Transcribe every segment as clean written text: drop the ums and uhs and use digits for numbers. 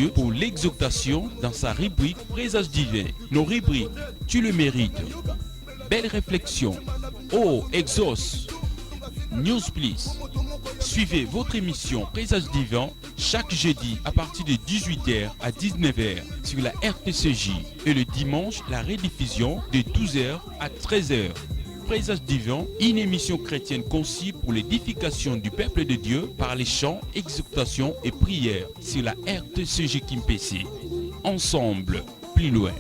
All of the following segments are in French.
Dieu pour l'exhortation dans sa rubrique Présage divin. Nos rubriques, tu le mérites. Belle réflexion. Oh, exauce. News Please. Suivez votre émission Présage divin chaque jeudi à partir de 18h à 19h sur la RTCJ et le dimanche la rediffusion de 12h à 13h. Présage divin, une émission chrétienne conçue pour l'édification du peuple de Dieu par les chants, exhortations et prières sur la RTCJ Kimpessé. Ensemble, plus loin.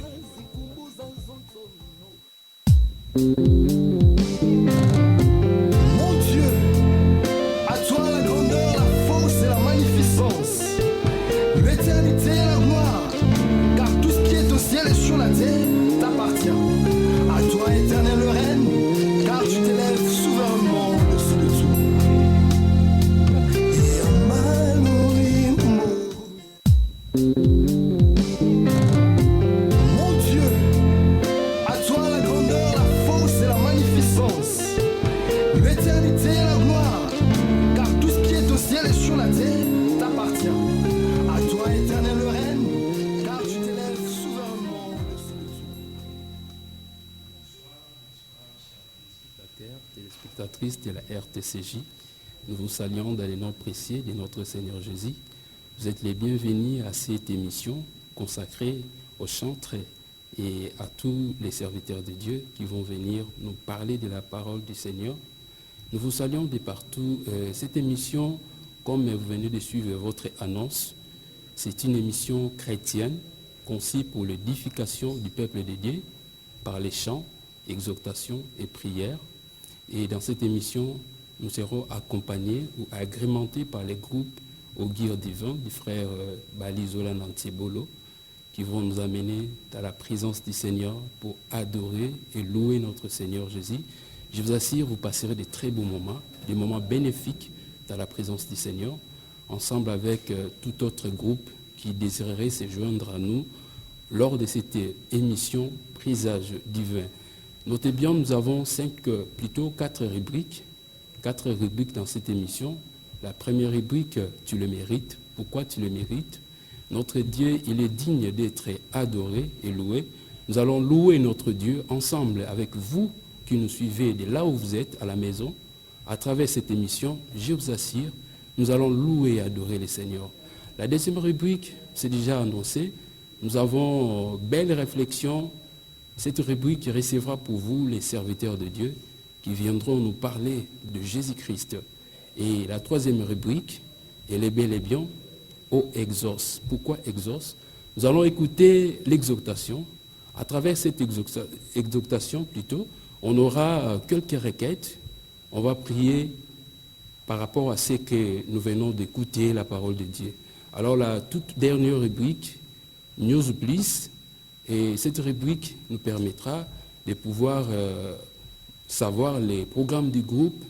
Téléspectatrices de la RTCJ, nous vous saluons dans les noms précieux de notre Seigneur Jésus. Vous êtes les bienvenus à cette émission consacrée aux chantres et à tous les serviteurs de Dieu qui vont venir nous parler de la parole du Seigneur. Nous vous saluons de partout. Cette émission, comme vous venez de suivre votre annonce, c'est une émission chrétienne conçue pour l'édification du peuple de Dieu par les chants, exhortations et prières. Et dans cette émission, nous serons accompagnés ou agrémentés par les groupes Augure Divin du frère Bali Zola Nantiebolo qui vont nous amener à la présence du Seigneur pour adorer et louer notre Seigneur Jésus. Je vous assure, vous passerez de très beaux moments, des moments bénéfiques dans la présence du Seigneur, ensemble avec tout autre groupe qui désirerait se joindre à nous lors de cette émission Présage divin. Notez bien, nous avons quatre rubriques dans cette émission. La première rubrique, tu le mérites. Pourquoi tu le mérites? Notre Dieu, il est digne d'être adoré et loué. Nous allons louer notre Dieu ensemble avec vous qui nous suivez de là où vous êtes, à la maison. À travers cette émission, je vous assure, nous allons louer et adorer le Seigneur. La deuxième rubrique, c'est déjà annoncé. Nous avons belle réflexion. Cette rubrique recevra pour vous les serviteurs de Dieu qui viendront nous parler de Jésus-Christ. Et la troisième rubrique, elle est bel et bien, ô exauce. Pourquoi exauce? Nous allons écouter l'exhortation. À travers cette exhortation, on aura quelques requêtes. On va prier par rapport à ce que nous venons d'écouter, la parole de Dieu. Alors la toute dernière rubrique, News Please. Et cette rubrique nous permettra de pouvoir savoir les programmes du groupe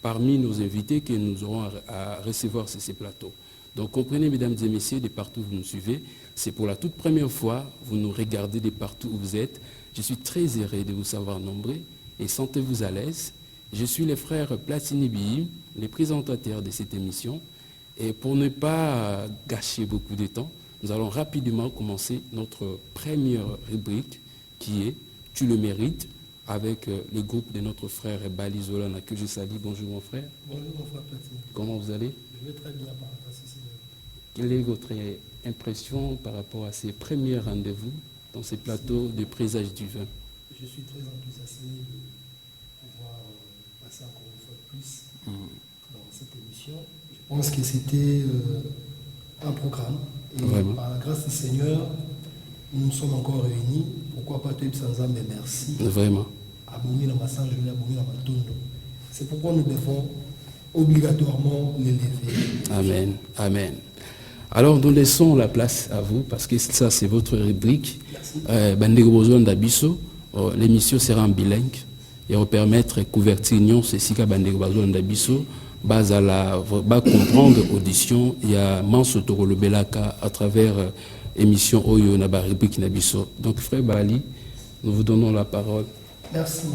parmi nos invités que nous aurons à recevoir sur ces plateaux. Donc comprenez, mesdames et messieurs, de partout où vous nous suivez, c'est pour la toute première fois, vous nous regardez de partout où vous êtes. Je suis très heureux de vous savoir nombreux et sentez-vous à l'aise. Je suis le frère Platini Bihim, le présentateur de cette émission. Et pour ne pas gâcher beaucoup de temps, nous allons rapidement commencer notre première rubrique qui est « Tu le mérites » avec le groupe de notre frère Bali Zolana que je salue. Bonjour mon frère. Bonjour mon frère Platini. Comment vous allez? Je vais très bien par rapport à ceci. Quelle est votre impression par rapport à ces premiers rendez-vous dans ces plateaux de présage divin? Je suis très enthousiasmé de pouvoir passer encore une fois de plus dans cette émission. Je pense que c'était un programme. Et vraiment, par la grâce du Seigneur, nous sommes encore réunis. Pourquoi pas tout sans âme, mais merci. Vraiment. C'est pourquoi nous devons obligatoirement l'élever. Amen. Amen. Alors nous laissons la place à vous parce que ça c'est votre rubrique. L'émission sera en bilingue et va permettre couverture ceci qu'à Bandegobazo base à la comprendre audition il y a Manso Toro Belaka à travers émission Oyo Naba rubrique Nabiso. Donc frère Bali, nous vous donnons la parole. Merci.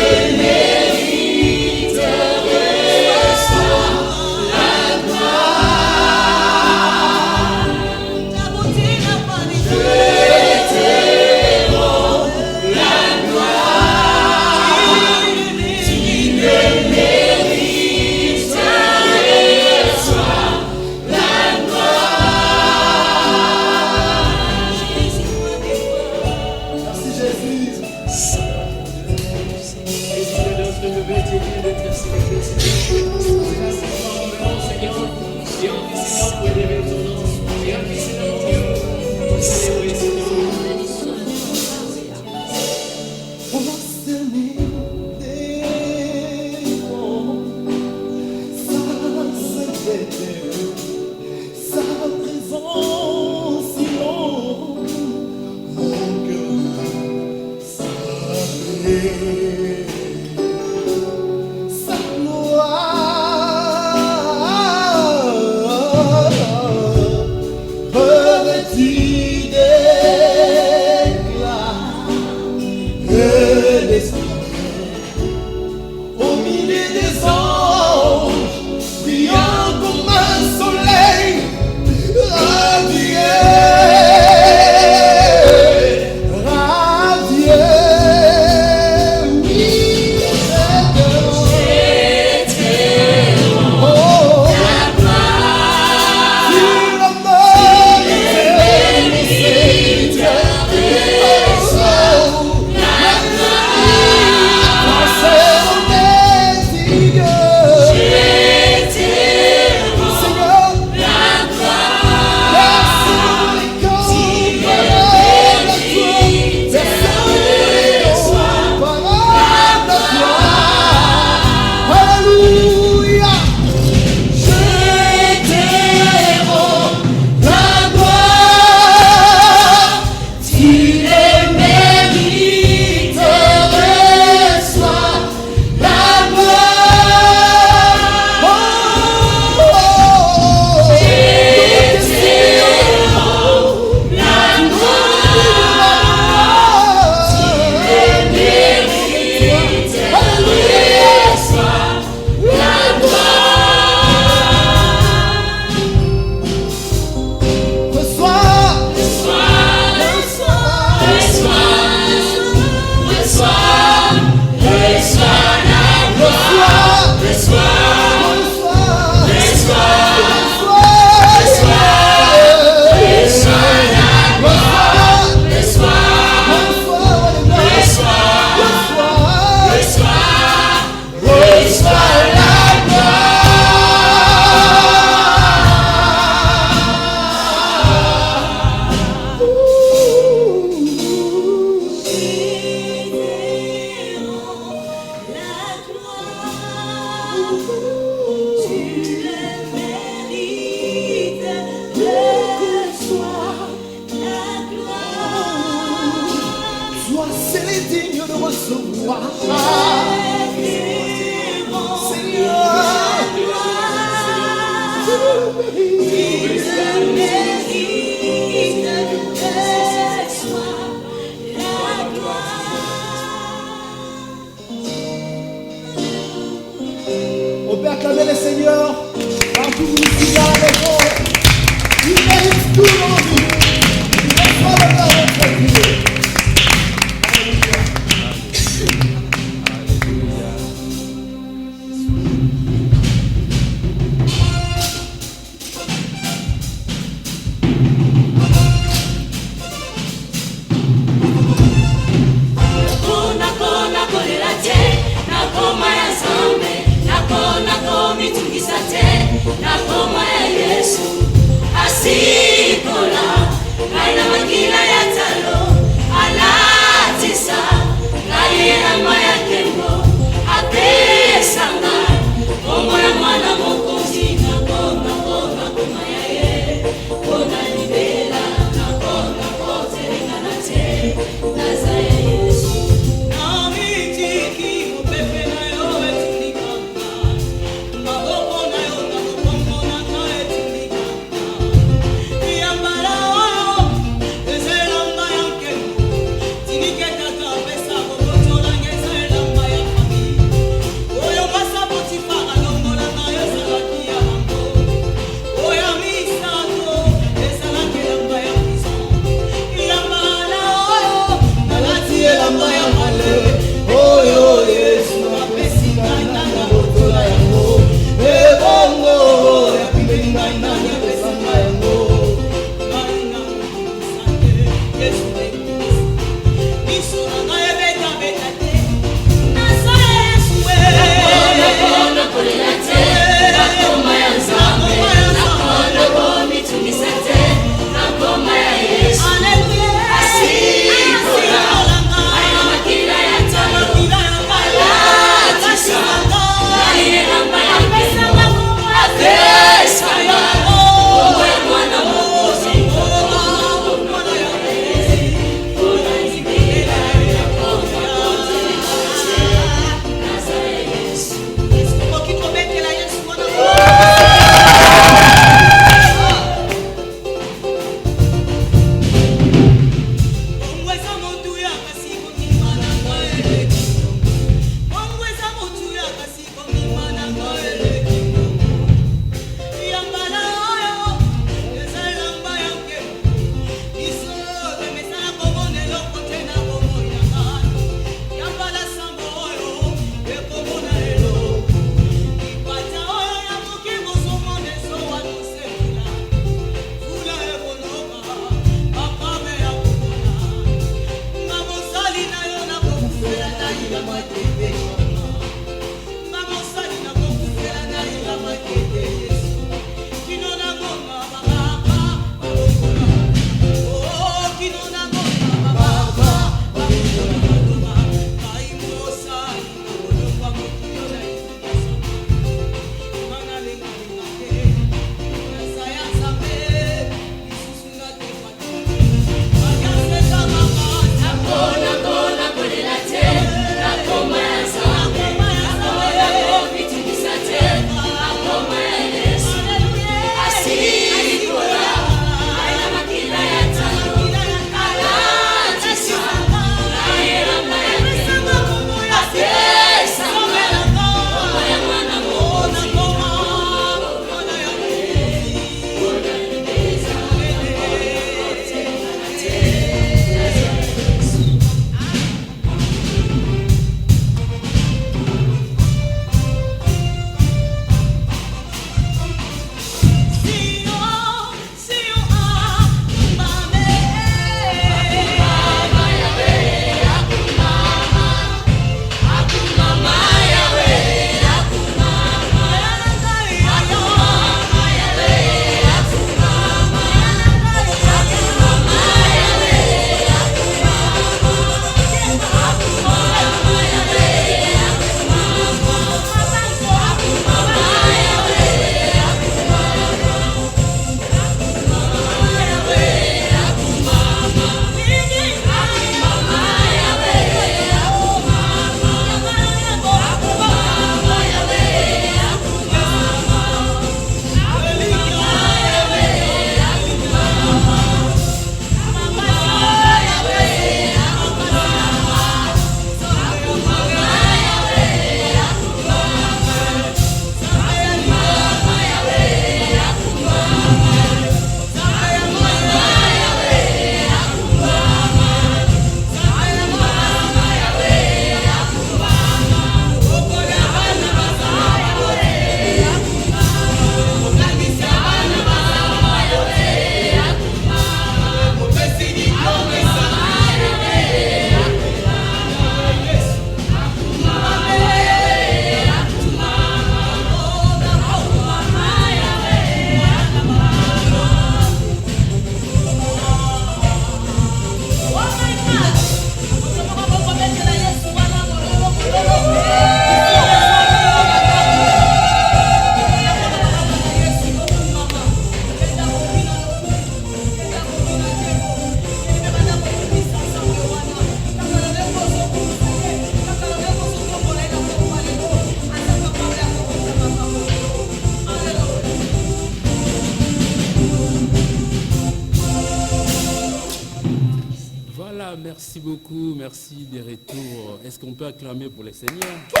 Merci beaucoup, merci des retours. Est-ce qu'on peut acclamer pour les seigneurs? Que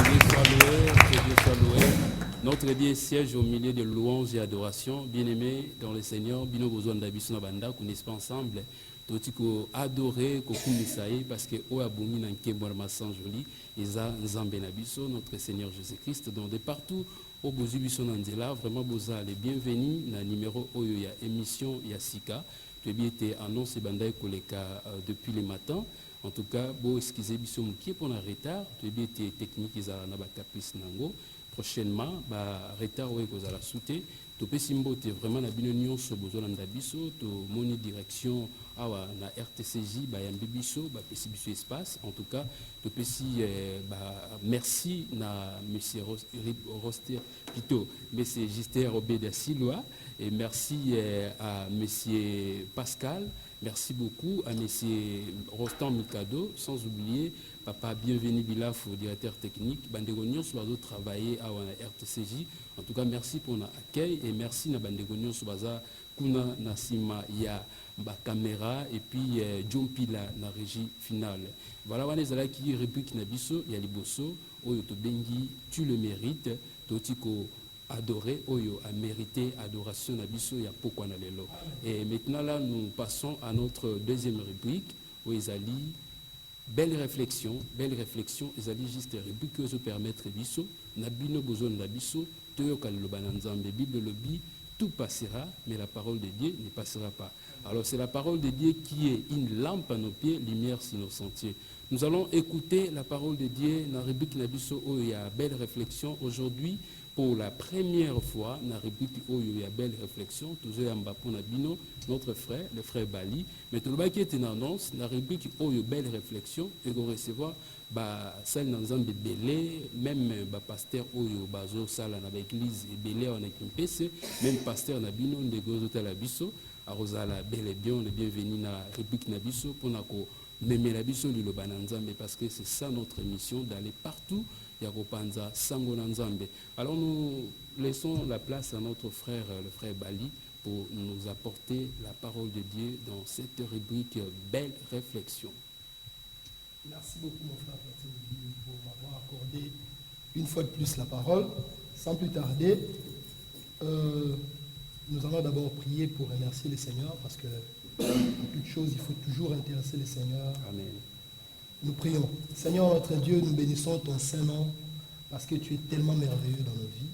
Dieu soit loué, que Dieu soit loué. Notre Dieu siège au milieu de louanges et adorations. Bien-aimés dans les seigneurs, bino besoin d'habiter banda, qu'on n'est pas ensemble. Totiko adorer, kokumisaï, parce que o abumi nanke morma sans joli, eza nzambe na biso, notre Seigneur Jésus-Christ, donc de partout. Au bout biso nanzela, vraiment boza les bienvenus na numéro oyo ya émission ya Sika. Tu as bien été annoncé bandai koleka depuis le matin. En tout cas, bo excusez biso mukie pour un retard. Tu as bien été technique ils na ba caprice nango. Prochainement, ba retard oyo kozala souté. To pesimbo te vraiment na bino nyonso bozo landa biso, to moni direction awa na RTCJ ba yambi biso, ba pesi biso espace. En tout cas, to pesi merci na monsieur Roster plutôt monsieur Gister Obeda Silwa et merci à monsieur Pascal, merci beaucoup à monsieur Rostand Mikado, sans oublier papa bienvenue Bilaf, directeur technique, Bandegonion sur bazo travailler à RTCJ. En tout cas, merci pour l'accueil et merci na Bandegonion sur baza kuna nasima ya ba caméra et puis John Pila na régie finale. Voilà wana ezala qui rubrique na biso ya liboso oyo to bengi tu le mérites totiko adoré oyo a mérité adoration na biso ya pokwa na lelo. Et maintenant là nous passons à notre deuxième rubrique où ezali belle réflexion, ezali juste rubrique que je permettre biso na bino besoin na biso toyoka loba na nzambe Bible lobi tout passera mais la parole de Dieu ne passera pas. Alors c'est la parole de Dieu qui est une lampe à nos pieds, lumière sur nos sentiers. Nous allons écouter la parole de Dieu dans la rubrique na biso oyo ya belle réflexion aujourd'hui. Pour la première fois, dans la rubrique où il y a belle réflexion, toujours à Bino, notre frère, le frère Bali, mais tout le monde qui est en annonce, dans la rubrique où il y a belle réflexion, et qu'on recevoir celle dans un belé, même pasteur où il y a bazo sala dans l'église belé on est PC, même pasteur na Bino, de gozote la biso, à Rosala bel et bien, le bienvenu dans la rubrique na biso pour nako même la biso le bananzambe parce que c'est ça notre mission d'aller partout. Alors nous laissons la place à notre frère, le frère Bali, pour nous apporter la parole de Dieu dans cette rubrique Belle Réflexion. Merci beaucoup mon frère pour m'avoir accordé une fois de plus la parole. Sans plus tarder, nous allons d'abord prier pour remercier le Seigneur parce que en toute chose, il faut toujours intéresser le Seigneur. Amen. Nous prions. Seigneur notre Dieu, nous bénissons ton Saint-Nom parce que tu es tellement merveilleux dans nos vies.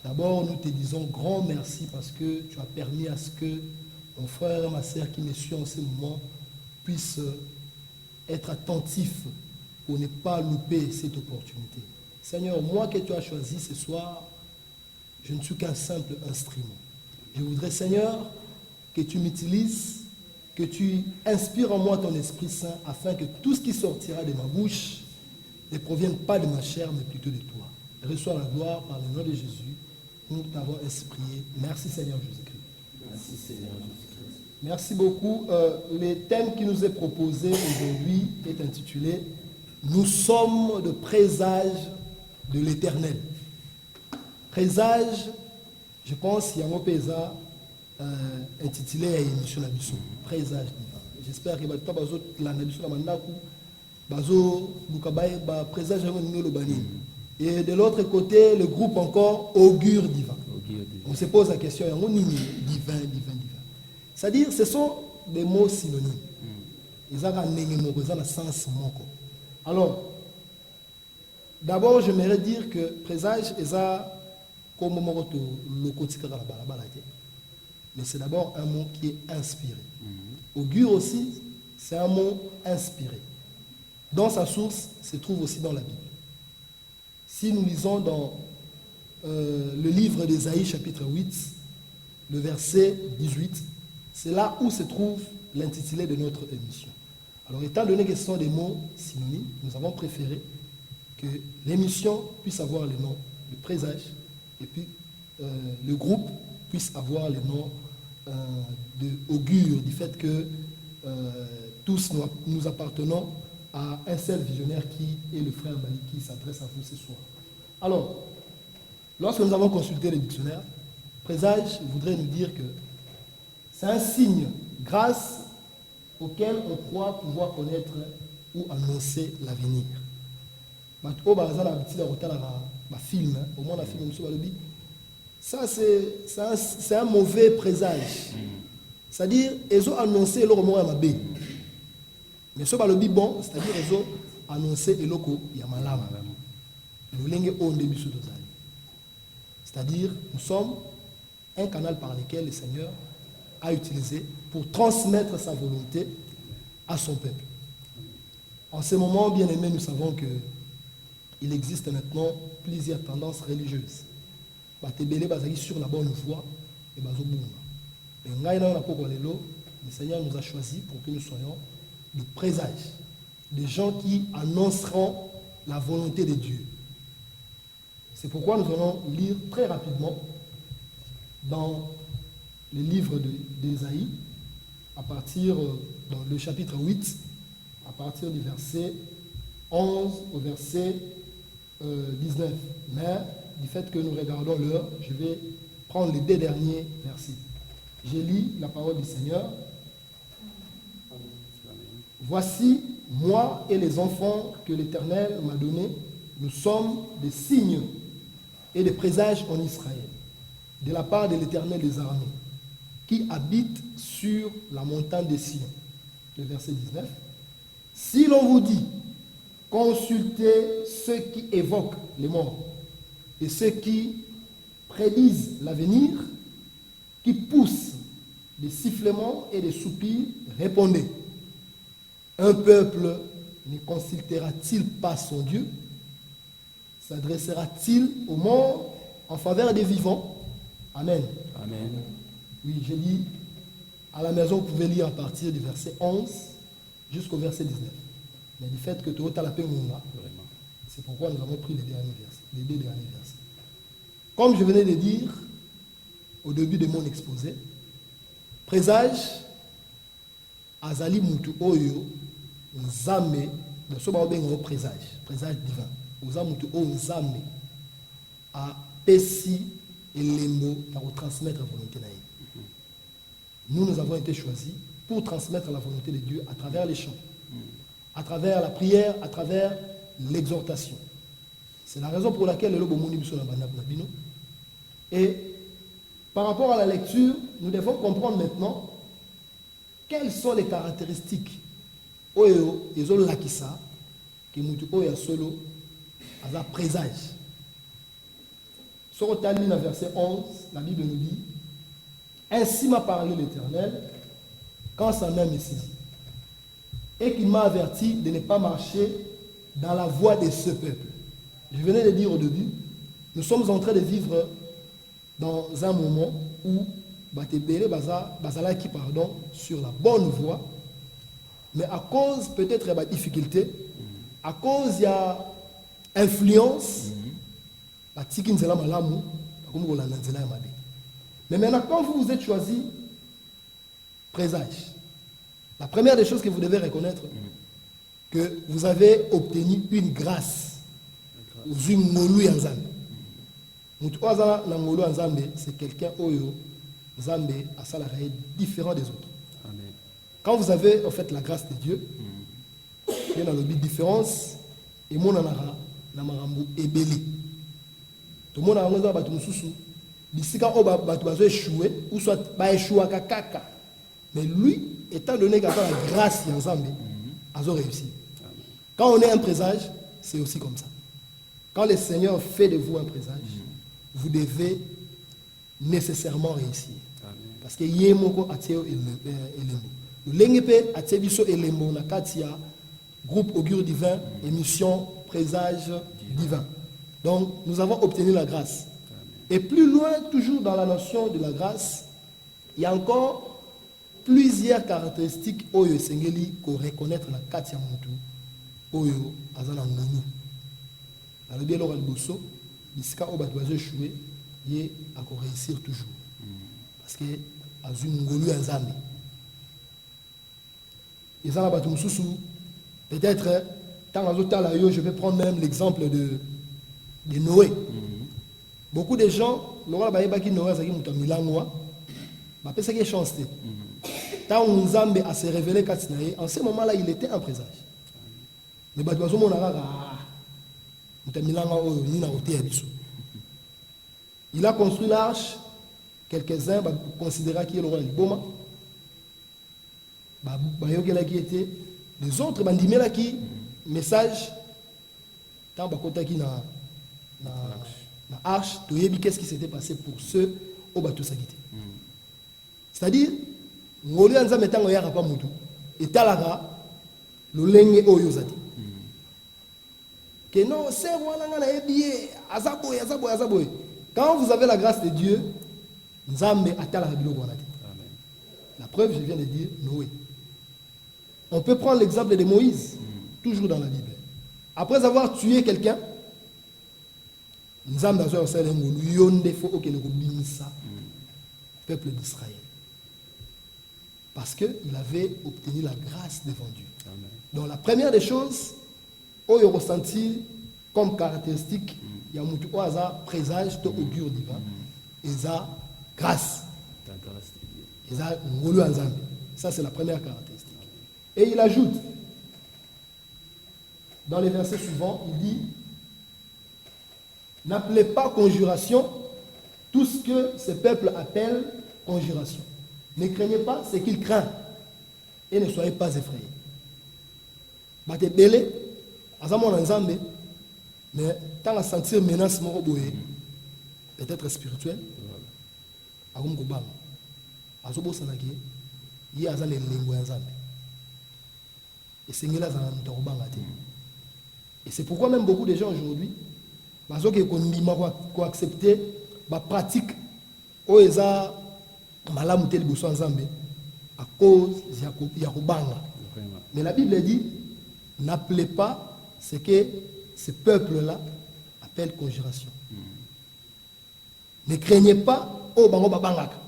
D'abord, nous te disons grand merci parce que tu as permis à ce que mon frère et ma sœur qui me suivent en ce moment puissent être attentifs pour ne pas louper cette opportunité. Seigneur, moi que tu as choisi ce soir, je ne suis qu'un simple instrument. Je voudrais, Seigneur, que tu m'utilises, que tu inspires en moi ton Esprit Saint afin que tout ce qui sortira de ma bouche ne provienne pas de ma chair mais plutôt de toi. Reçois la gloire par le nom de Jésus. Nous t'avons ainsi prié. Merci Seigneur Jésus-Christ. Merci Seigneur Jésus-Christ. Merci beaucoup. Le thème qui nous est proposé aujourd'hui est intitulé « Nous sommes de présage de l'Éternel ». Présage, je pense, il y a un mot pesa intitulé à l'émission Nabiso. Présage divin. J'espère que la Nabiso Namandaku, Bazo, Lukabaye, présage le Bani. Et de l'autre côté, le groupe encore augure divin. On se pose la question, il y a un divin. C'est-à-dire, ce sont des mots synonymes. Ils ont un sens moko. Alors, d'abord, j'aimerais dire que présage, ils ont comme le quotidien mais c'est d'abord un mot qui est inspiré. Augure aussi, c'est un mot inspiré. Dans sa source, se trouve aussi dans la Bible. Si nous lisons dans le livre d'Ésaïe, chapitre 8, le verset 18, c'est là où se trouve l'intitulé de notre émission. Alors, étant donné que ce sont des mots synonymes, nous avons préféré que l'émission puisse avoir le nom de présage et puis le groupe puisse avoir le nom de augure, du fait que tous nous appartenons à un seul visionnaire qui est le frère Bali qui s'adresse à vous ce soir. Alors, lorsque nous avons consulté le dictionnaire, présage voudrait nous dire que c'est un signe grâce auquel on croit pouvoir connaître ou annoncer l'avenir. Film, au moins la film, ça c'est un mauvais présage. C'est-à-dire, ils ont annoncé le roman à B. Mais ce n'est pas bon, c'est-à-dire qu'ils ont annoncé le loco Yamalama. C'est-à-dire, nous sommes un canal par lequel le Seigneur a utilisé pour transmettre sa volonté à son peuple. En ce moment, bien aimés, nous savons qu'il existe maintenant plusieurs tendances religieuses. Sur la bonne voie et le Seigneur nous a choisis pour que nous soyons de présages, des gens qui annonceront la volonté de Dieu. C'est pourquoi nous allons lire très rapidement dans le livre d'Ésaïe, à partir, dans le chapitre 8, à partir du verset 11 au verset 19. Mais du fait que nous regardons l'heure, je vais prendre les deux derniers versets. Je lis la parole du Seigneur. Voici, moi et les enfants que l'Éternel m'a donnés, nous sommes des signes et des présages en Israël, de la part de l'Éternel des armées, qui habite sur la montagne des Sion. Le verset 19. Si l'on vous dit, consultez ceux qui évoquent les morts et ceux qui prédisent l'avenir, qui poussent des sifflements et des soupirs, répondez. Un peuple ne consultera-t-il pas son Dieu? S'adressera-t-il aux morts en faveur des vivants? Amen. Amen. Oui, j'ai dit, à la maison, vous pouvez lire à partir du verset 11 jusqu'au verset 19. Mais du fait que tu as la paix, c'est pourquoi nous avons pris les deux derniers versets. Comme je venais de dire au début de mon exposé, présage, azali mutu oyo, nzame, nous sommes en présage divin. Oza mutu oyo nzame, a pesi et les mots pour transmettre la volonté de Dieu. Nous avons été choisis pour transmettre la volonté de Dieu à travers les chants, à travers la prière, à travers l'exhortation. C'est la raison pour laquelle le Bomoni sur la Banabino. Et par rapport à la lecture, nous devons comprendre maintenant quelles sont les caractéristiques oyo ezo lakisa qui mutu oyo solo à présage. Sur le verset 11, la Bible nous dit: ainsi m'a parlé l'Éternel quand sa main me saisit, et qu'il m'a averti de ne pas marcher dans la voie de ce peuple. Je venais de dire au début, nous sommes en train de vivre dans un moment où Batebele Bazalaki sur la bonne voie, mais à cause peut-être de la difficulté, à cause de l'influence, mais maintenant, quand vous êtes choisi, présage, la première des choses que vous devez reconnaître, que vous avez obtenu une grâce. C'est quelqu'un oyo Zambé a salarié différent des autres. Amen. Quand vous avez en fait la grâce de Dieu, il y a une différence et mon anara namarambu ebeli. Tout le monde a un batu mususu. Bisika oba batu bazo échouer ou soit ba échouer kaka. Mais lui, étant donné qu'il a la grâce de Zambé, a réussi. Quand on est un présage, c'est aussi comme ça. Quand le Seigneur fait de vous un présage, vous devez nécessairement réussir. Amen. Parce que yemoko ateo elembo. Lengepe atebiso elembo na katia groupe augure divin, émission présage divin. Donc nous avons obtenu la grâce. Amen. Et plus loin, toujours dans la notion de la grâce, il y a encore plusieurs caractéristiques oyo sengeli ko reconnaître la katia mutu oyo azana ngunu. Dans le bien l'oral bosso, bisika oba doit échouer, il a réussir toujours. Parce que a une ngolu azami. Et ça là peut-être tant je vais prendre même l'exemple de Noé. Beaucoup de gens, l'oral ba qui Noé ça qui muta milangwa, ba pesa que chance. tant Nzambe a se révélé en ce moment-là, il était un présage. Mais il a construit l'arche. Quelques-uns considéraient qu'il est le roi Liboma. Les autres bandimela qui message tant bakota qui na arche, tu yebi qu'est-ce qui s'était passé pour ceux au bateau sagité. C'est-à-dire ngoli anza metango ya rapa mutu etalaka lolenge oyo zati. Que non, c'est voilà na ebié azaboy. Quand vous avez la grâce de Dieu, Nzambe atalaka biloko wana. La preuve, je viens de dire Noé. On peut prendre l'exemple de Moïse, toujours dans la Bible. Après avoir tué quelqu'un, Nzambe a peuple d'Israël. Parce qu'il avait obtenu la grâce devant Dieu. Amen. Donc la première des choses, on a ressenti comme caractéristique, il y a un présage, de augure divin, et ça, grâce. Et ça, ça c'est la première caractéristique. Et il ajoute, dans les versets suivants, il dit, n'appelez pas conjuration tout ce que ce peuple appelle conjuration. Ne craignez pas ce qu'il craint et ne soyez pas effrayés. Bate belé, azamon nzambe, mais tant à sentir menace moroboé, peut-être spirituel, agum kobam, azobo sanaki, yi azale lengo nzambe. Et c'est là et c'est pourquoi même beaucoup de gens aujourd'hui, qui accepter la pratique oeza malamu tel bosso nzambe à cause ya kobanga. Mais la Bible dit n'appelez pas ce que ce peuple-là appelle conjuration. Ne craignez pas au bango babangaka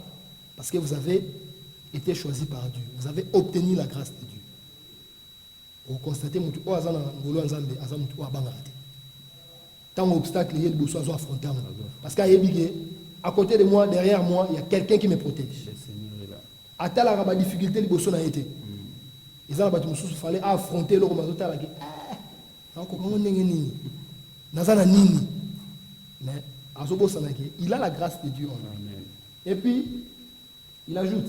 parce que vous avez été choisi par Dieu. Vous avez obtenu la grâce de Dieu. Vous constatez que vous avez tant d'obstacles, il y a des choses à affronter. Parce qu'à côté de moi, derrière moi, il y a quelqu'un qui me protège. À tel la difficulté, les bossos n'a été. Ils ont il fallait affronter le romain. Mais il a la grâce de Dieu. Et puis, il ajoute,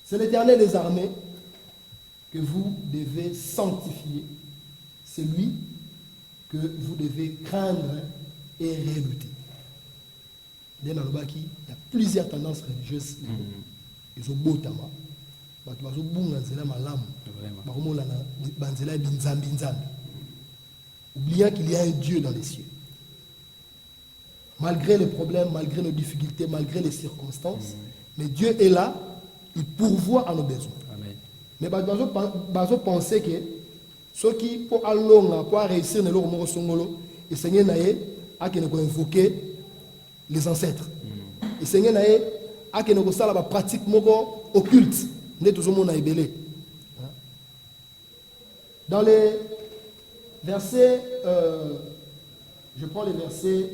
c'est l'Éternel des armées que vous devez sanctifier. C'est lui que vous devez craindre et redouter. Il y a plusieurs tendances religieuses. Ils ont beau tama. Oubliant qu'il y a un Dieu dans les cieux. Malgré les problèmes, malgré nos difficultés, malgré les circonstances, mais Dieu est là, il pourvoit à nos besoins. Amen. Mais bazo penser que ceux qui pour réussir dans leur mort songolo, et Seigneur naé a qui ne invoquer les ancêtres. Et Seigneur naé a qui ne sala la pratique moko occulte. Né tout le monde a ébélé. Dans les versets, je prends les versets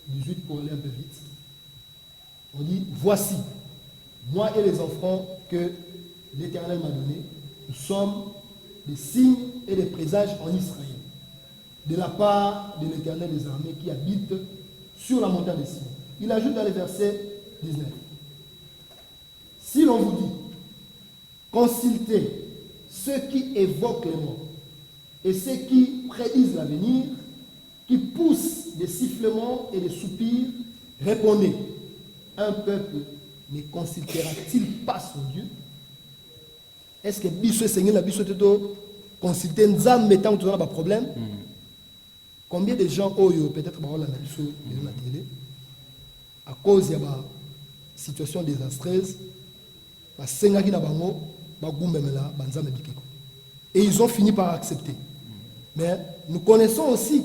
18 pour aller un peu vite. On dit voici. Moi et les enfants que l'Éternel m'a donnés, nous sommes des signes et des présages en Israël, de la part de l'Éternel des armées qui habite sur la montagne de Sion. Il ajoute dans les versets 19. Si l'on vous dit, consultez ceux qui évoquent les morts et ceux qui prédisent l'avenir, qui poussent des sifflements et des soupirs, répondez, un peuple ne consultera-t-il pas son Dieu? Est-ce que Bissou Seigneur la Bissou Teto consulter Nzam mettant tout dans le problème? Combien de gens peut-être la télé à cause de la situation désastreuse, et ils ont fini par accepter. Mais nous connaissons aussi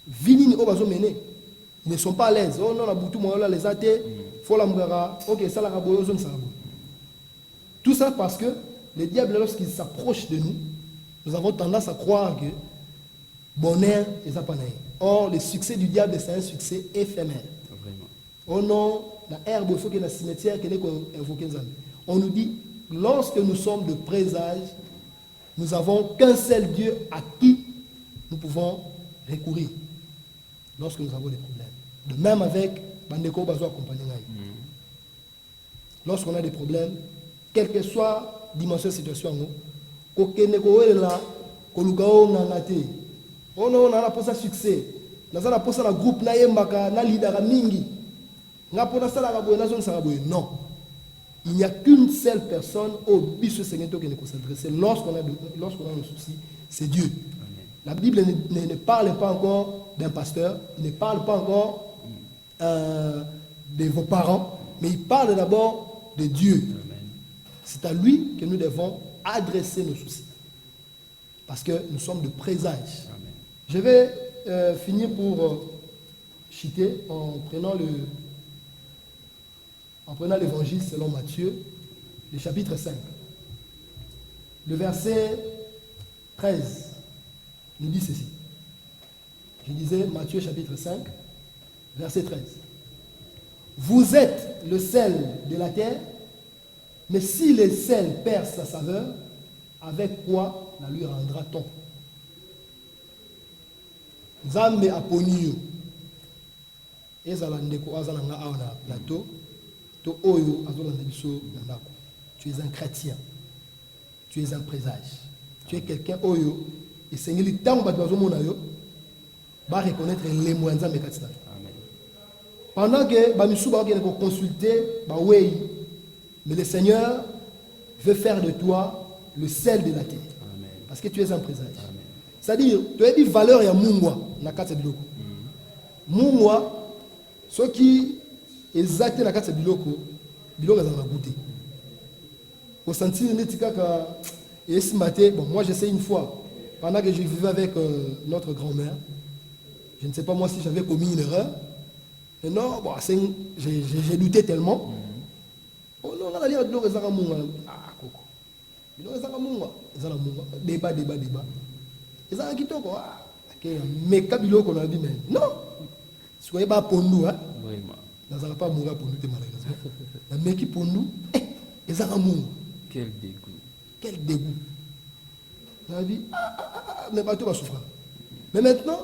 Vinini Obazo Mené. Ils ne sont pas à l'aise. Oh non, la boutou moyola les athées, faut la mugara, ok, ça la raboyo, zone ça. Tout ça parce que le diable, lorsqu'il s'approche de nous, nous avons tendance à croire que bonheur est apanaï. Or, le succès du diable, c'est un succès éphémère. Vraiment. Oh non, la herbe, il faut qu'il y ait un cimetière qui est invoqué. On nous dit, lorsque nous sommes de présage, nous n'avons qu'un seul Dieu à qui nous pouvons recourir lorsque nous avons des problèmes. De même avec Bandeko Bazo accompagné. Lorsqu'on a des problèmes, quelle que soit la dimension de la situation, on a pour ça succès. On a pour ça groupe, na leader mingi. Non. Il n'y a qu'une seule personne au biso Seigneur qui est concentré. C'est lorsqu'on a un souci, c'est Dieu. Amen. La Bible ne parle pas encore d'un pasteur, ne parle pas encore de vos parents, mais il parle d'abord de Dieu. C'est à lui que nous devons adresser nos soucis. Parce que nous sommes de présage. Amen. Je vais finir pour chiter en prenant l'évangile selon Matthieu, le chapitre 5. Le verset 13 nous dit ceci. Je disais Matthieu chapitre 5, verset 13. Vous êtes le sel de la terre, mais si le sel perd sa saveur, avec quoi la lui rendra-t-on? Nzambe aponi yo. Ezala ndeko azala nga awa na plateau. Tu es un chrétien. Tu es un présage. Tu es quelqu'un oyo et Seigneur le temps va reconnaître les moyens de Amen. Pendant que Bamisou va consulter mais le Seigneur veut faire de toi le sel de la terre. Amen. Parce que tu es un présage. C'est-à-dire tu as une valeur ya mungwa na kati biloko. Mungwa ce qui exactement la carte biloko ezala goûter au senti netikaka et ce matin bon moi j'essaie une fois pendant que je vivais avec notre grand-mère je ne sais pas moi si j'avais commis une erreur mais non bon j'ai lutté tellement oh non on a lire biloko ezala munga ah koko biloko ezala munga débat ezala kitoko ah mais ka biloko na bi mais non ce qu'on pas pondu hein nous n'allons pas mourir pour nous malheureusement. La mec qui pour nous, ils ont amour. Quel dégoût. Quel dégoût. On a dit, mais pas tout va souffrir. Mais maintenant,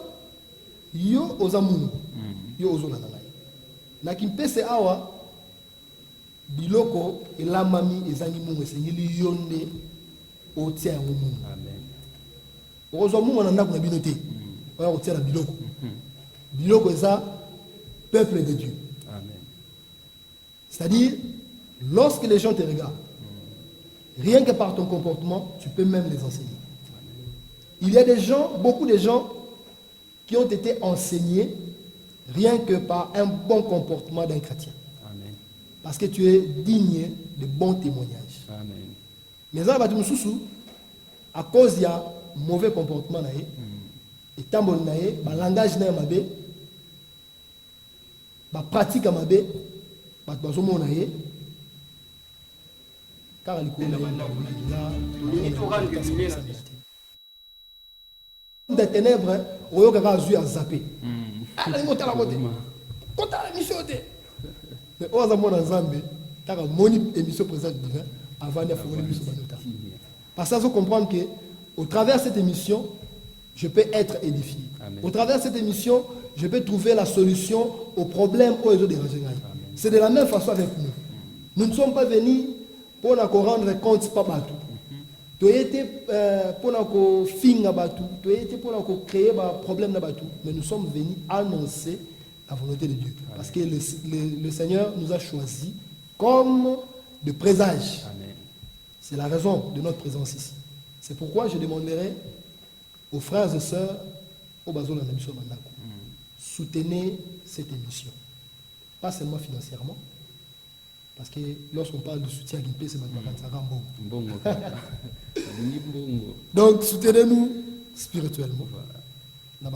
yo aux amours, yo aux onanangai. Na kimpe se awa, biloko et la mami et zanimou et sengili yonde au tiers au monde. Amen. Heureusement, on en a qu'on binoté. On a au tiers la biloko. Biloko est ça, peuple de Dieu. C'est-à-dire, lorsque les gens te regardent, rien que par ton comportement, tu peux même les enseigner. Il y a des gens, beaucoup de gens, qui ont été enseignés rien que par un bon comportement d'un chrétien. Amen. Parce que tu es digne de bons témoignages. Amen. Mais ça, à cause il y a mauvais comportement, et tant langage pratique car des ténèbres, on va à zapper. Mais on a mon Zambé, car mon émission présente divin avant de faire une émission. Parce que vous comprendre que au travers de cette émission, je peux être édifié. Amen. Au travers de cette émission, je peux trouver la solution aux problèmes aux autres dérangés. C'est de la même façon avec nous. Nous ne sommes pas venus pour nous rendre compte pas bateau. Tu as été pour nous finir bateau, tu as été pour nous créer des problèmes de bateau, mais nous sommes venus annoncer la volonté de Dieu. Amen. Parce que le Seigneur nous a choisis comme de présage. C'est la raison de notre présence ici. C'est pourquoi je demanderai aux frères et sœurs, au Bazola Nabiso Mandako, soutenez cette émission. Pas seulement financièrement, parce que lorsqu'on parle de soutien à Guinée, c'est maintenant donc soutenez-nous spirituellement. Vous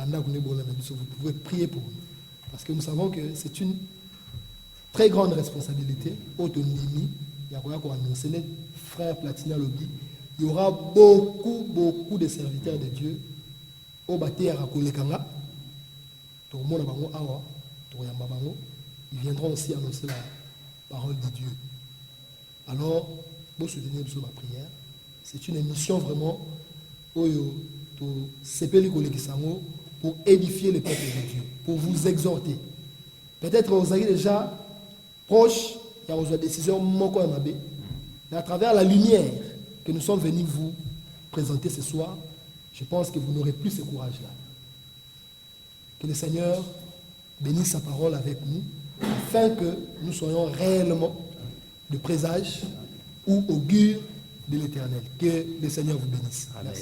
pouvez prier pour nous. Parce que nous savons que c'est une très grande responsabilité, autonomie. Il y a quoi annoncer les frères Platina Lobby. Il y aura beaucoup de serviteurs de Dieu au bâti à Rakolekanga. Tout le monde a bango awa, tout le monde a bango. ils viendront aussi annoncer la parole de Dieu. Alors, vous soutenez sur ma prière. C'est une émission vraiment pour édifier le peuple de Dieu, pour vous exhorter. Peut-être que vous êtes déjà proche, il y a une décision, mais à travers la lumière que nous sommes venus vous présenter ce soir, je pense que vous n'aurez plus ce courage-là. Que le Seigneur bénisse sa parole avec nous, afin que nous soyons réellement de présage ou augure de l'Éternel. Que le Seigneur vous bénisse. Amen.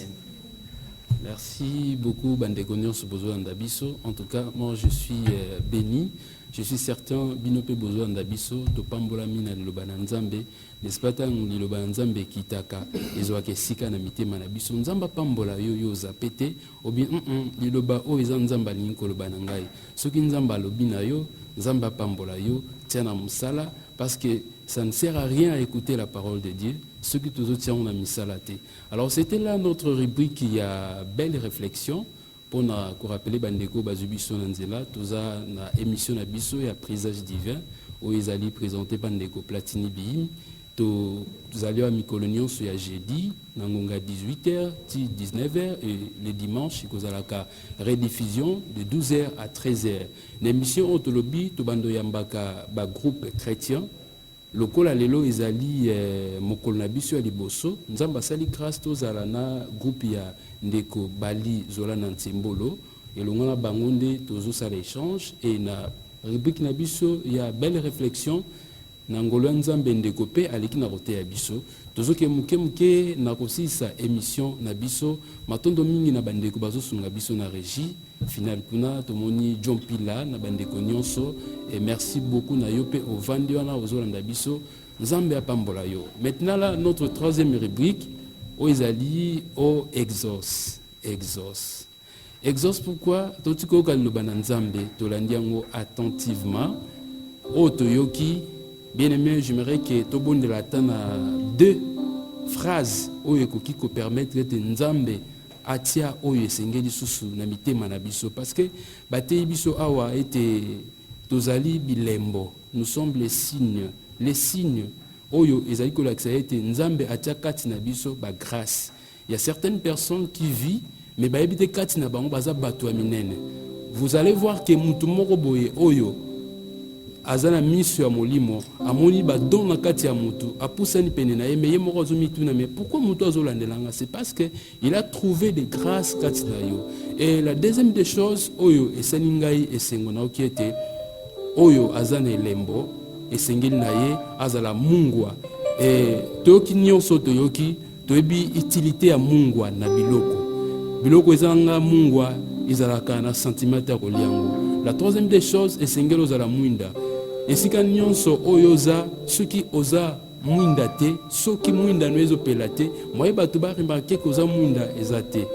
Merci beaucoup, Bandegonion Bozo Andabiso. En tout cas, moi, je suis béni. Je suis certain, Binope Bozo Andabiso, Topambola Mina Lilobana Nzambe, n'est-ce pas, Lilobana Nzambe Kitaka, Ezoake Sika Namite Manabiso, Nzamba Pambola Yo Zapete, ou bien, Liloba O Ezan Nzamba Linko Lobanangai. Ce qui Nzamba Lobina Yo, Nzamba Pambola Yo, Tiana Moussala, parce que ça ne sert à rien à écouter la parole de Dieu, ce que tous autres tiens on a mis salaté. Alors c'était là notre rubrique qui a belle réflexion pour nous rappeler Bandeko Bazubiso Nanzela, tous na émission na biso et à présage divin où ils allaient présenter Bandeko Platini Bim, tous allions à Mikolonion sur jeudi, Nangonga 18h, 19h et le dimanche, ils ont la rediffusion de 12h à 13h. L'émission Otolobi, Tobando Yambaka, groupe chrétien. Lokola lelo ezali mokolo na biso ya liboso nzamba sali grâce tozala na groupe ya ndeko Bali Zola na Ntsembolo elonga na bangonde tozosala échange et na rubrique na biso ya belle réflexion na ngolo nzambe ndeko pe aleki na kote ya biso tozoke muke na kosisa émission na biso matondo mingi na bandeko bazosunga biso na régie final kuna tomoni John Pila na bandeko nyonso et merci beaucoup na yope au vandi wana ozolanda biso nzambe apambola yo. Maintenant là notre troisième rubrique o ezali o exos pourquoi totiko ka lobana nzambe tolandi yango attentivement o toyoki bien aimé j'aimerais que tobonde la tana deux phrases o ekoki ko permettre que nzambe atia oyo esengeli susu na mitema na biso parce que batei biso awa ete tozali bilembo nous sommes les signes oyo ezali ko lakisa ete nzambe atia kati na biso ba grâce. Il y a certaines personnes qui vivent mais ba ebite kati na bango baza bato ya minene. Vous allez voir que mutu moko boye oyo azana miso ya molimo amoni ba don na kati ya mutu apusani pene na ye mais ye moko azomituna mais pourquoi mutu azolandelanga c'est parce que il a trouvé des grâces kati na yo. Et la deuxième des choses oyo esani ngai esengo na okiete oyo azana elembo esengeli na ye azala mungwa et toyoki nyonso toyoki toyebi utilité ya mungwa na biloko ezanga mungwa ezalaka na sentiment ya koliango. La troisième des choses esengeli ozala mwinda esika nyonso oyo oza soki oza mwinda te soki mwinda no ezopela te moye bato baremarke koza mwinda eza te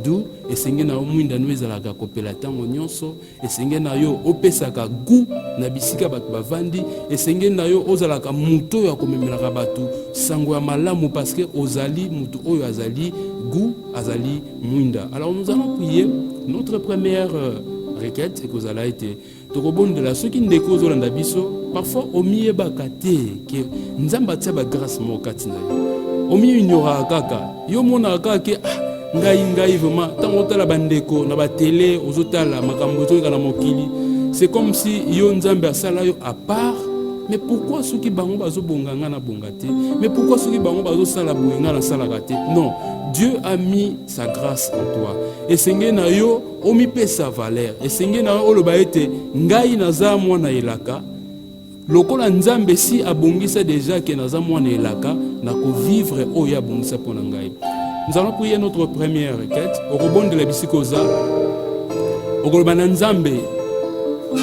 du esenge na yo mwinda no ezalaka kopela ntango nyonso esenge na yo opesaka gu na bisika bato bavandi esenge na yo ozalaka mutu oyo akomemelaka bato sango ya malamu parce que ozali mutu oyo azali gu azali mwinda. Alors nous allons prier. Notre première requête c'est que vous allez être tokobonde la ceux qui ndeko ozolanda biso parfois omiyebaka te ke nzamba tia ba grâce mo kati na yo omi ignora kaka yo mona kaka ke ngai vraiment tango tala bandeko na ba télé ozotala makambo to kana mokili c'est comme si yo nzambe asala yo à part. Mais pourquoi ceux qui bango bazo bonganga na bongate mais pourquoi ceux qui bango bazo sala boyenga na sala gate non. Dieu a mis sa grâce en toi. Et senge na yo omi pe sa valeur. Et senge na yo oloba ete ngai naza mwana elaka. Lokola nzambe si abongisa déjà que naza mwana elaka na ko vivre oya bongisa pona ngai. Nous allons prier notre première requête. Au rebond de la bisikoza. Okoloba na nzambe.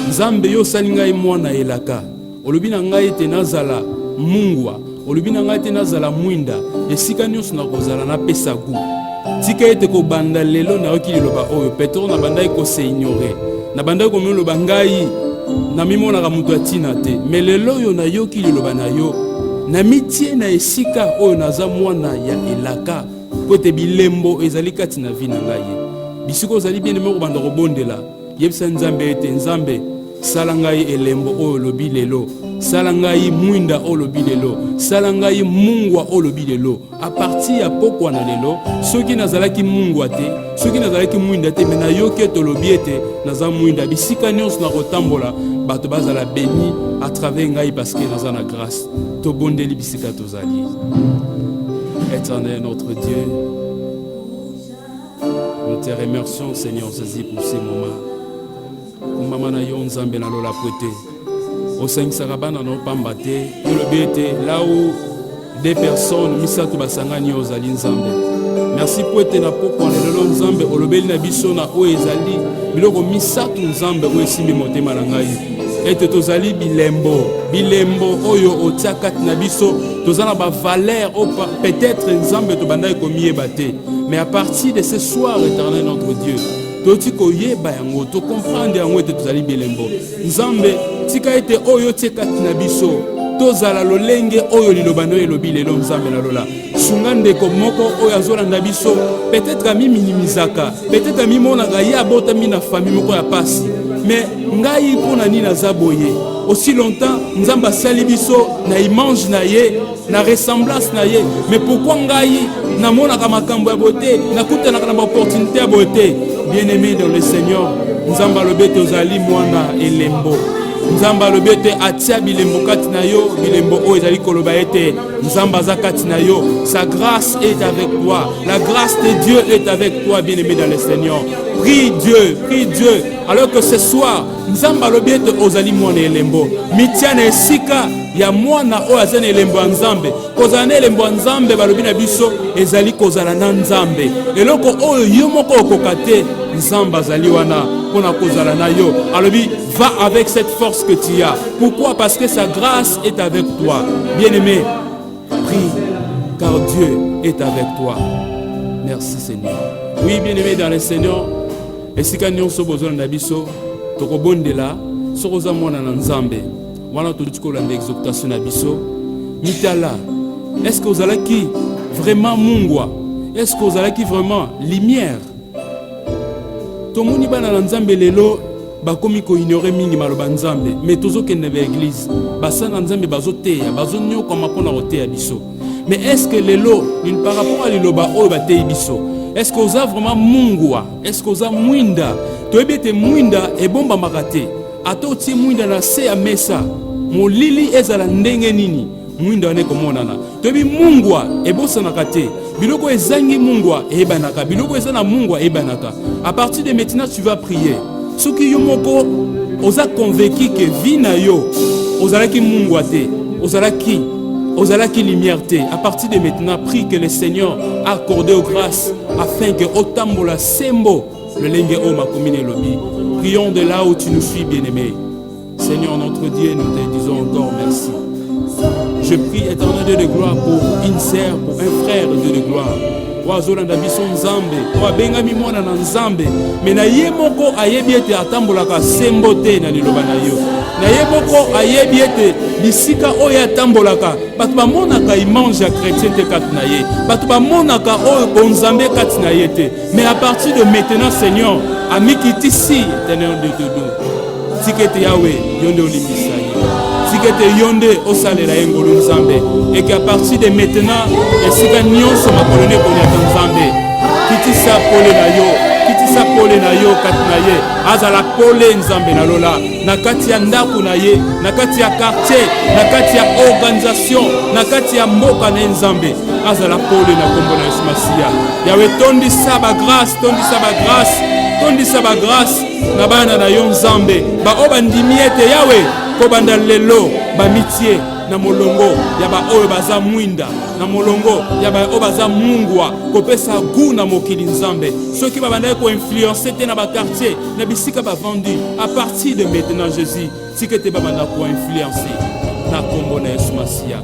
Nzambe yo sali ngai mwana elaka. Olobi na ngai ete nazala mungwa. Olobi na ngai ete nazala mwinda. Esika nyonso na kozala na pesa gu. Tika ete ko banda lelo na oki liloba oyo petro na banda ko se ignorer. Na banda ko miloba ngai na mimona ka mutu atina te. Mais lelo yo na yoki liloba na yo. Na mitie na esika oyo naza mwana ya elaka. Pote bilembo ezali kati na vi na ngai. Bisiko zali bien aimé ko banda ko bondela. Yebisa nzambe ete nzambe Salangai elembo o lobi lelo. Salangai mwinda o lobi lelo. Salangai mungwa o lobi lelo. À partir ya pokwa na lelo, ceux qui nazalaki mungwa te, ceux qui nazalaki mwinda te, mais na yoke to lobi ete naza mwinda bisika nyonso na kotambola bato bazala béni à travers ngai parce que naza na grâce. To bondeli bisika tozali. Éternel notre Dieu, nous te remercions Seigneur Jésus pour ces moments. Maman yo nzambe na lola pote au cinq sarabana no pambate le là où des personnes misato basangani ozali nzambe. Merci pour être na poko na lelo nzambe olobeli na biso na o ezali biloko misato nzambe o esimbi motema na ngai ete tozali bilembo oyo otiaka na biso tozana ba valeur peut-être nzambe to bandai komieba te, mais à partir de ce soir éternel notre Dieu toti koyeba yango to comprendre yango ete tozali bilembo nzambe tika ete oyo tika na biso tozala lolenge oyo lilobano elobi lelo nzambe na lola sunga ndeko moko oyo azolanda biso peut-être ami minimizaka peut-être ami monaka ya bota mina famille moko ya pasi mais ngai pona nini nazaboye aussi longtemps nzamba sali biso na image na ye na ressemblance na ye, mais pourquoi ngai na monaka makambo ya beauté nakutanaka na opportunité ya beauté. Bien-aimé dans le Seigneur, nzamba lobete ozali mwana elembo nzamba lobete atia bilembo kati na yo bilembo o ezali koloba ete nzamba za kati na yo. Sa grâce est avec toi, la grâce de Dieu est avec toi, bien-aimé dans le Seigneur. Prie Dieu alors que ce soir nzamba lobete ozali mwana elembo mitiana esika ya mwana o azana elembo nzambe kozana elembo nzambe balobi na biso ezali kozala na nzambe eloko oyo yo moko okokate nzamba azali wana pona kozala na yo alobi va avec cette force que tu as. Pourquoi? Parce que sa grâce est avec toi. Bien-aimé, prie car Dieu est avec toi. Merci Seigneur. Oui, bien-aimé dans le Seigneur, esika nyonso bozona na biso tokobondela sokoza mwana na nzambe wana tolitiko landa exaltation na biso mitala. Est-ce que vous allez qui vraiment mungwa? Est-ce que vous allez qui vraiment lumière? Tomoni bana na nzambe lelo bakomi ko ignorer mingi maloba nzambe, mais tozo kende ba église basa na nzambe bazoteya bazonyoka mapona koteya biso. Mais est-ce que lelo par rapport à liloba oyo bateyi biso, est-ce que vous avez vraiment mungwa? Est-ce que vous avez mwinda? Toyebete mwinda ebomba makate ato ti mwinda na se ya mesa molili ezala ndenge nini mwinda wane komonana. Toyebi mungwa ebosanaka te, biloko ezangi mungwa ebanaka, biloko ezana mungwa ebanaka. À partir de maintenant tu vas prier. Soki yo moko oza convaincu que vie na yo ozalaki mungwa te, ozalaki lumière te. À partir de maintenant prie que le Seigneur a accordé aux grâces afin que otambola sembo le lenge o makomine lobi. Prions de là où tu nous suis, bien-aimé. Seigneur notre Dieu, nous te disons encore merci. Je prie, éternel Dieu de gloire, pour une sœur, pour un frère Dieu de gloire. Wazolanda biso nzambe, wabengami mwana na nzambe, mais na ye moko ayebi ete atambolaka sembo te na liloba na yo. Na ye moko ayebi ete bisika oyo atambolaka, bato bamonaka image ya chrétien te kati na ye, bato bamonaka oyo bonzambe kati na ye te. Mais à partir de maintenant, Seigneur, amikiti si, éternel Dieu de Dieu, tikete Yahweh, yonde olimbisa ye. Tikete yonde osalela engolo nzambe, et qu'à partir de maintenant esika nyonso makolone konyata nzambe kitisa pole na yo kati na ye azala pole nzambe na lola na kati ya ndako na ye, na kati ya quartier, na kati ya organisation, na kati ya mboka na nzambe azala pole na kombo na Yesu Masia. Yawe tondisa ba grâce na bana na yo nzambe ba obandimi ete Yawe kobanda lelo ba mitie na molongo ya ba oyo baza mwinda, na molongo ya ba oyo baza mungwa kopesa gu na mokili nzambe soki babanda ko influencer te na ba quartier na bisika ba vendu. À partir de maintenant Jésus tikete babanda ko influencer na kombo na Yesu Masia.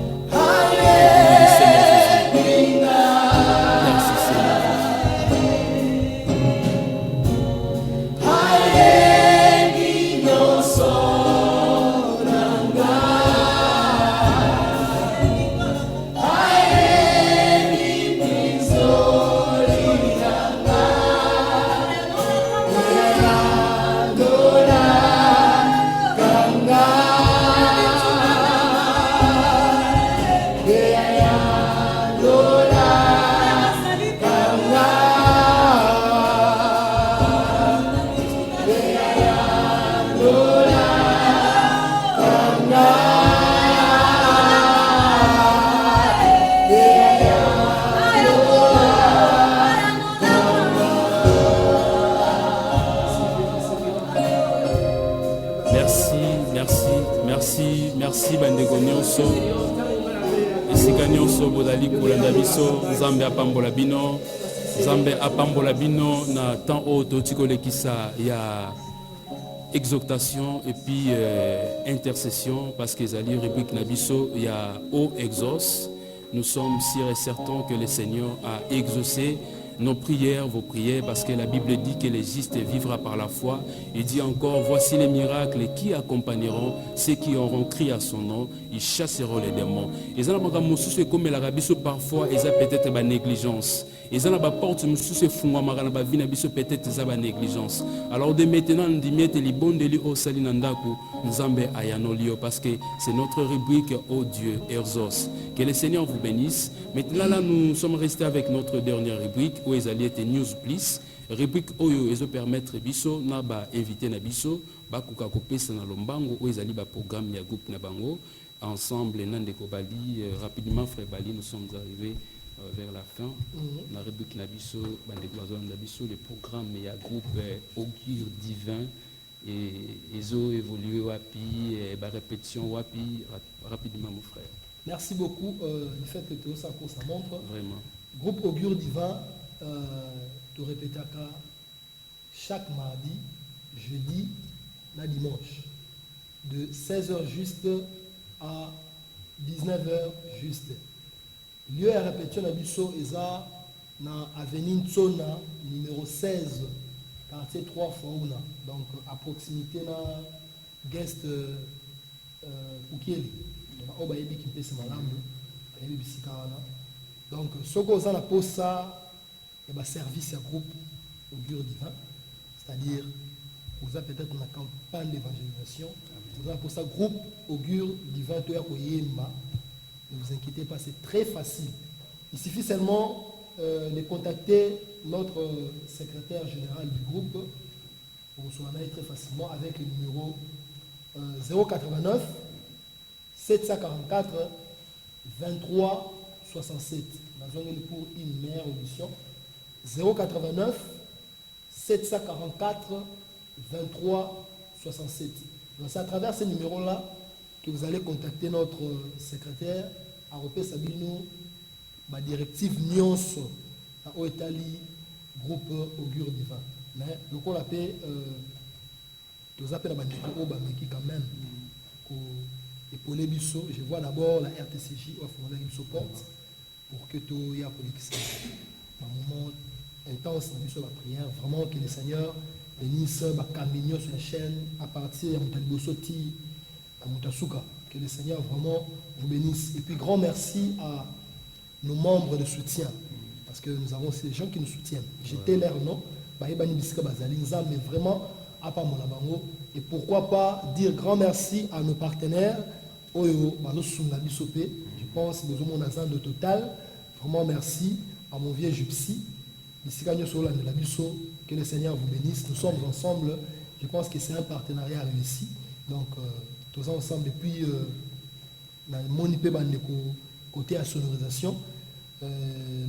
biso esika nyonso bozali kolanda biso nzambe apambola bino nzambe apambola bino na temps oyo toti kolekisa ya exhortation et puis intercession parce que ezali rubrique na biso ya o exauce. Nous sommes sûrs et certains que le Seigneur a exaucé nos prières, vos prières, parce que la Bible dit que le juste vivra par la foi. Il dit encore, voici les miracles qui accompagneront ceux qui auront crié à son nom, ils chasseront les démons. Et ça, comme la rabisso parfois, ils ont peut-être une négligence. Et ça, porte peut-être une négligence. Alors de maintenant, on dit mettre les bons délits au salinandaku, Nzambe ayanolio, parce que c'est notre rubrique, oh Dieu, Erzos. Que le Seigneur vous bénisse. Maintenant, là, nous sommes restés avec notre dernière rubrique, où ils allaient être News Please. Rubrique oyo ezo permettre biso na ba invité na biso ba kuka kopesa na lombango où ils allaient ba programme ya groupe na bango ensemble Nandeko Bali rapidement frère Bali nous sommes arrivés vers la fin na rubrique na biso bande na biso le programme ya groupe Augure divin et ezo évoluer wapi ba répétition wapi rapidement mon frère. Merci beaucoup du fait que tout ça montre vraiment groupe Augure divin de répéter chaque mardi, jeudi, la dimanche, de 16h juste à 19h juste. Lieu à répétition à Bisso Eza na avenue Tsona numéro 16, quartier 3 Fauna, donc à proximité na guest Kukieli. Donc ce qu'on a pour ça et bah, service à groupe Augure divin, c'est-à-dire vous avez peut-être une campagne d'évangélisation, vous avez pour ça groupe Augure divin, ne vous inquiétez pas, c'est très facile. Il suffit seulement de contacter notre secrétaire général du groupe, pour se rendre très facilement avec le numéro 089 744 23 67. Nous avons pour une meilleure audition. 089 744 23 67. Donc c'est à travers ce numéro-là que vous allez contacter notre secrétaire à Repé Sabino, ma directive Nyonso, à Oetali, groupe Augure divin. Mais le qu'on appelle, nous appelons quand même, épauler Bisso. Je vois d'abord la RTCJ offre Bisso porte pour que tout y a un moment intense dans la prière, vraiment que le Seigneur bénisse ma camignon sur la chaîne à partir de Moutalibossoti à Moutasuka, que le Seigneur vraiment vous bénisse. Et puis grand merci à nos membres de soutien, parce que nous avons ces gens qui nous soutiennent. J'étais leur nom, mais vraiment à pas mon abango. Et pourquoi pas dire grand merci à nos partenaires, Oyo, je pense que nous avons un de total. Vraiment merci à mon vieux Gypsy. Que le Seigneur vous bénisse. Nous sommes ensemble. Je pense que c'est un partenariat réussi. Donc, tous ensemble depuis côté à sonorisation.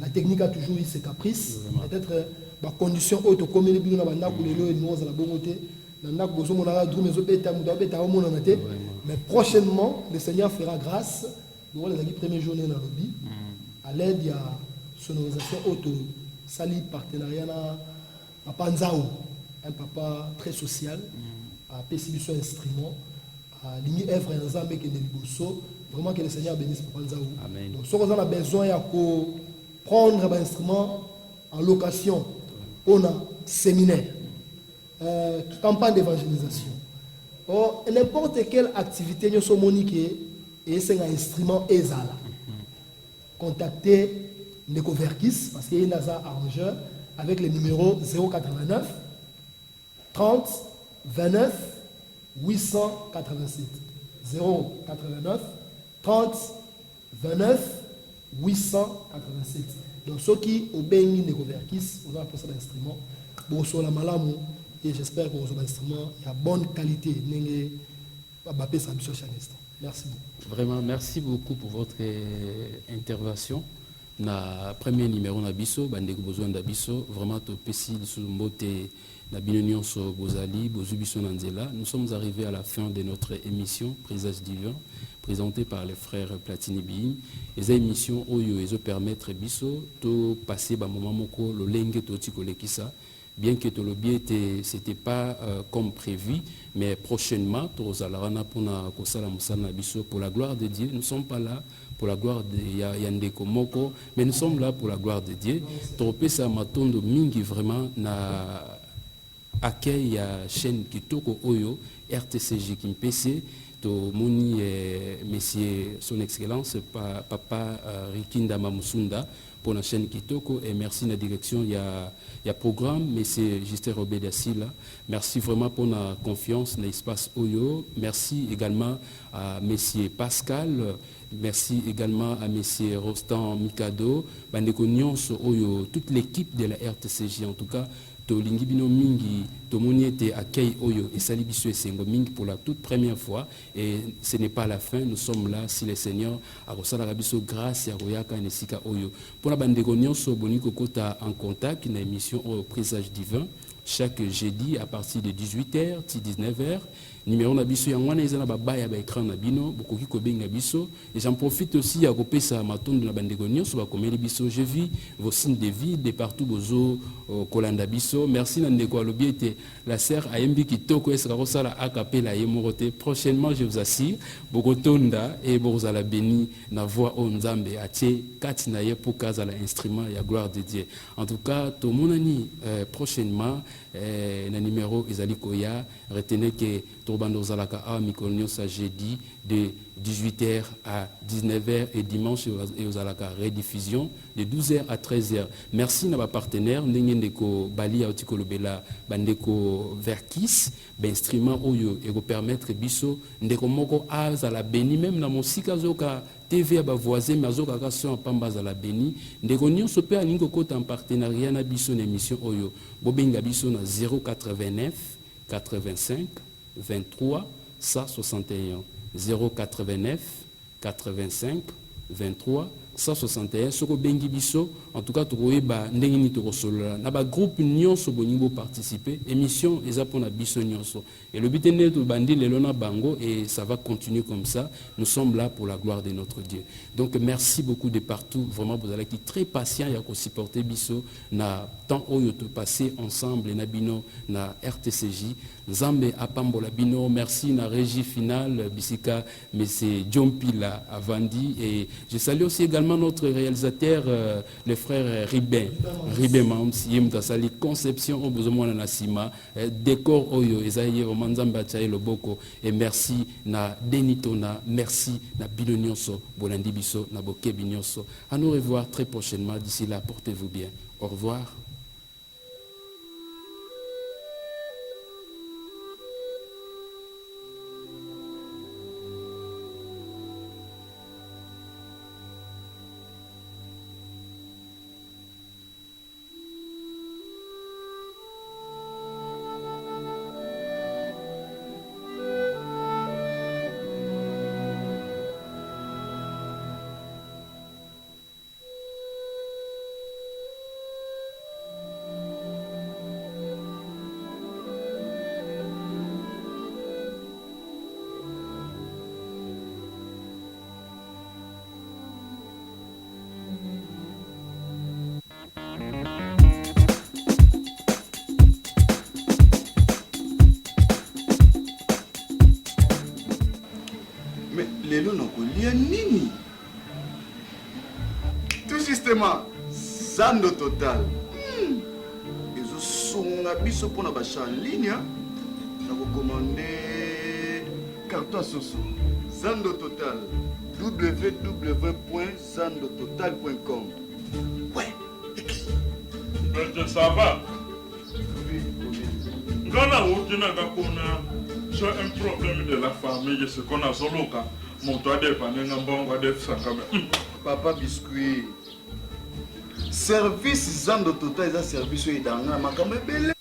La technique a toujours eu ses caprices. Peut-être la condition haute comme les billes mais prochainement, le Seigneur fera grâce. Nous avons les premières journées dans le lobby. À l'aide de la sonorisation auto, sali partenariat à Panzao, un papa très social, à Pessibiso instrument, à l'imi œuvre et ensemble qui est Bosso. Vraiment que le Seigneur bénisse Panzao. Donc, ce qu'on a besoin, il y a prendre un instrument en location. On a séminaire, campagne d'évangélisation. N'importe quelle activité nous sommes moniqués et c'est un instrument ESALA. Contactez Neko Verkis parce qu'il y a un arrangeur avec le numéro 089 30 29 887. 089 30 29 887. Donc ceux qui obéissent Neko Verkis, on va pour ça l'instrument. Bon, sur la malamu. Et j'espère que votre instrument est à bonne qualité. Merci beaucoup. Vraiment, merci beaucoup pour votre intervention. na premier numéro na biso bandeko besoin da biso vraiment to pesi sur mbote na binonion so bozali bozu biso na nzela. Nous sommes arrivés à la fin de notre émission Présage divin présentée par les frères Platini Bing. Et cette émission oyo ezo permettre biso to passer ba moment moko lo lenge to tikolekisa bien que to lobby c'était pas comme prévu, mais prochainement to zalarana pona ko sala musala na biso pour la gloire de Dieu. Nous ne sommes pas là pour la gloire de Yandeko Moko, mais nous sommes là pour la gloire de Dieu. Tropesa matondo mingi vraiment na accueil ya chaîne Kitoko Oyo RTCJ Kimpese to moni monsieur son excellence papa Rikinda Mamusunda pour la chaîne Kitoko et merci la direction il y a programme monsieur Justin Robert Dassila. Merci vraiment pour la confiance dans l'espace Oyo. Merci également à monsieur Pascal. Merci également à M. Rostand Mikado, Bandeko Nyonso Oyo, toute l'équipe de la RTCJ en tout cas, to Lingibino Mingi, to Moniete accueil Oyo et Salibiso et Sengo Mingi pour la toute première fois. Et ce n'est pas la fin, nous sommes là, si le Seigneur a reçu la Rabiso grâce à Royaka et Nesika Oyo. Pour la Bandeko Nyonso, Boniko Kota en contact, une émission au Présage divin, chaque jeudi à partir de 18h, 19h. Numéro nabiso yangwana ezana babaya ba écran nabino bokoki kobenga biso et j'en profite aussi à kopesa matondo na bandeko nyonso ba komeli biso. Je vis vos signes de vie de partout bozo kolanda biso. Merci na ndeko alobi ete la sœur ayembi kitoko esaka kosala akapela ye morote. Prochainement je vous assure bokotonda et bozala béni na voix o nzambe atie kati na ye pour kaza la instrument ya gloire de Dieu. En tout cas to monani prochainement na numéro ezali koya. Retenez que Torbando Zalaka a Mikonio sa jeudi de 18h à 19h et dimanche et aux Zalaka rediffusion de 12h à 13h. Merci à ma partenaire Ndeko Bali Aotiko Lobela Bandeko Verkis instrument oyo et vous permettre biso ndeko moko azala béni même na mosika zoka TV à voisin mazoka kaso en pamba za la béni ndeko nyonso pe alingo kota en partenariat na biso na émission oyo bobenga biso na 089 85 23 161 089 85 23 161 soko bengi biso en tout cas tokoyeba ndenge ni tokosolola na ba groupe nyonso boningo participer émission eza pona biso nyonso et le but est de bandi lelo na bango et ça va continuer comme ça. Nous sommes là pour la gloire de notre Dieu. Donc merci beaucoup de partout, vraiment vous allez être très patient et à supporter biso na temps oyo to passer ensemble na bino na RTCJ Nzambe apambola bino. Merci na régie finale bisika monsieur John Pila Avandi et je salue aussi également notre réalisateur le frère Ribin Mamsi Mtasali conception au besoin na sima décor oyo ezaye o manzamba tsaye loboko et merci na Denitona, merci na Bilonioso bolandi biso na bokebi nyonso. À nous revoir très prochainement. D'ici là, portez-vous bien. Au revoir. lelo nakolia nini? Tout justement Zando Total ezosunga biso pona bacha en ligne nakokomande carton soso Zando Total www.zandototal.com. Ouais, ça va. Ngana wokina kakona sur un problème de la famille, ce qu'on a solo ka mon toit de panenga bongo de sakame. Papa Biscuit. Service Zando Total est un service où il y a un makamé belé.